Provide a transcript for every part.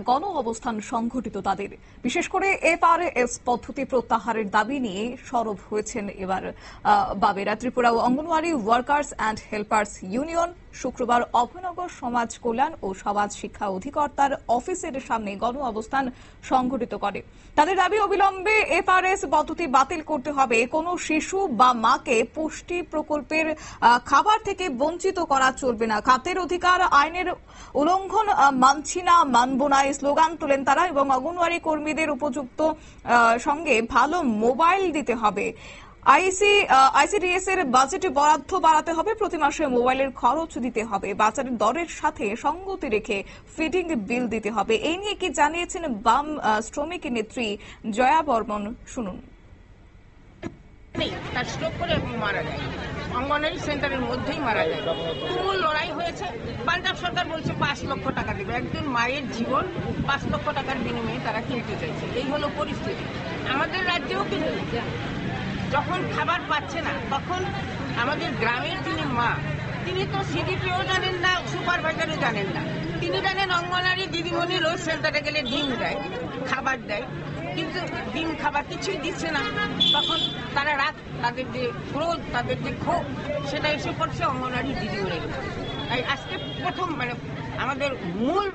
গণ অবস্থান সংঘটিত তাদের। বিশেষ করে এফআরএস পদ্ধতি প্রত্যাহারের দাবি নিয়ে সরব হয়েছেন এবার বামেরা। Tripura anganwadi workers and helpers union শুক্রবার অভয়নগর সমাজ কল্যাণ ও সমাজ শিক্ষা অধিকর্তার অফিসের সামনে গণ অবস্থান সংঘটিত করে। তাদের দাবি, অবিলম্বে এফআরএস পদ্ধতি বাতিল করতে হবে। কোনো শিশু বা মাকে পুষ্টি প্রকল্পের খাবার থেকে বঞ্চিত করা চলবে না। খাদ্যের অধিকার আইনের উল্লঙ্ঘন মানছি না, মানব না এই স্লোগান তোলেন তারা। এবং অঙ্গনওয়াড়ি কর্মীদের উপযুক্ত সঙ্গে ভালো মোবাইল দিতে হবে। আইসিডিএস এর বাজেটে বরাদ্দ বাড়াতে হবে। প্রতি মাসে মোবাইলের খরচ দিতে হবে। বাজারের দরের সাথে সঙ্গতি রেখে ফিডিং বিল দিতে হবে। এই নিয়ে কি জানিয়েছেন বাম শ্রমিক নেত্রী জয়া বর্মন, শুনুন। তার স্ট্রোক করে মারা যায়, অঙ্গনওয়াড়ি সেন্টারের মধ্যেই মারা যায়। তুমুল লড়াই হয়েছে। পাঞ্জাব সরকার বলছে 5 লক্ষ টাকা দেবে। একজন মায়ের জীবন 5 লক্ষ টাকার বিনিময়ে তারা কিনতে চাইছে। এই হলো পরিস্থিতি। আমাদের রাজ্যেও কিন্তু যখন খাবার পাচ্ছে না, তখন আমাদের গ্রামের যিনি মা, তিনি তো সিডিপিও জানেন না, সুপারভাইজারও জানেন না। তিনি জানেন অঙ্গনওয়াড়ি দিদিমণি রোজ সেন্টারে গেলে ডিম দেয়, খাবার দেয়, কিন্তু ডিম খাবার কিছুই দিচ্ছে না। তখন তারা রাত, তাদের যে ক্রোধ, তাদের যে ক্ষোভ, সেটা এসে পড়ছে অঙ্গনওয়াড়ি দিদিমণি। তাই আজকে প্রথম আমাদের মূল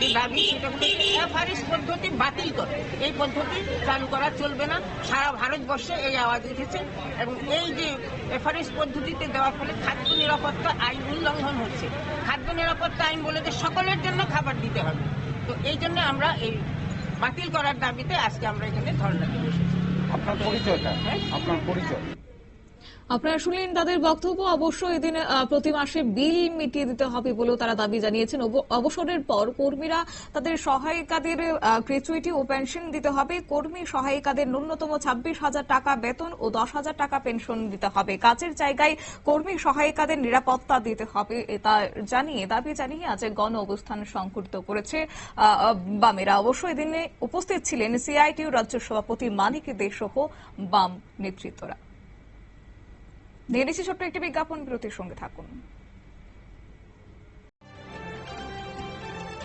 যে দাবি, সেটা হচ্ছে এফআরএস পদ্ধতি বাতিল করে। এই পদ্ধতি চালু করা চলবে না। সারা ভারতবর্ষে এই আওয়াজ উঠেছে। এবং এই যে এফআরএস পদ্ধতিতে দেওয়ার ফলে খাদ্য নিরাপত্তা আইন উল্লঙ্ঘন হচ্ছে। খাদ্য নিরাপত্তা আইন বলে যে সকলের জন্য খাবার দিতে হবে। তো এই জন্য আমরা এই বাতিল করার দাবিতে আজকে আমরা এখানে ধর্ণাতে বসেছি। আপনার পরিচয়টা? আপনার পরিচয়? আপনারা শুনলেন তাদের বক্তব্য। অবশ্য এদিন প্রতি মাসে বিল মিটিয়ে দিতে হবে বলেও তারা দাবি জানিয়েছেন। অবসরের পর কর্মীরা তাদের সহায়িকাদের গ্র্যাচুইটি ও পেনশন দিতে হবে। কর্মী সহায়িকাদের ন্যূনতম 26,000 টাকা বেতন ও 10,000 টাকা পেনশন দিতে হবে। কাজের জায়গায় কর্মী সহায়িকাদের নিরাপত্তা দিতে হবে, তা দাবি জানিয়ে আজ গণ অবস্থান সংঘটিত করেছে বামেরা। অবশ্য এদিনে উপস্থিত ছিলেন সিআইটিউ রাজ্য সভাপতি মানিক দে সহ বাম নেতৃত্বরা। নিয়ে নিচ্ছি ছোট্ট একটি বিজ্ঞাপন বিরতির, সঙ্গে থাকুন।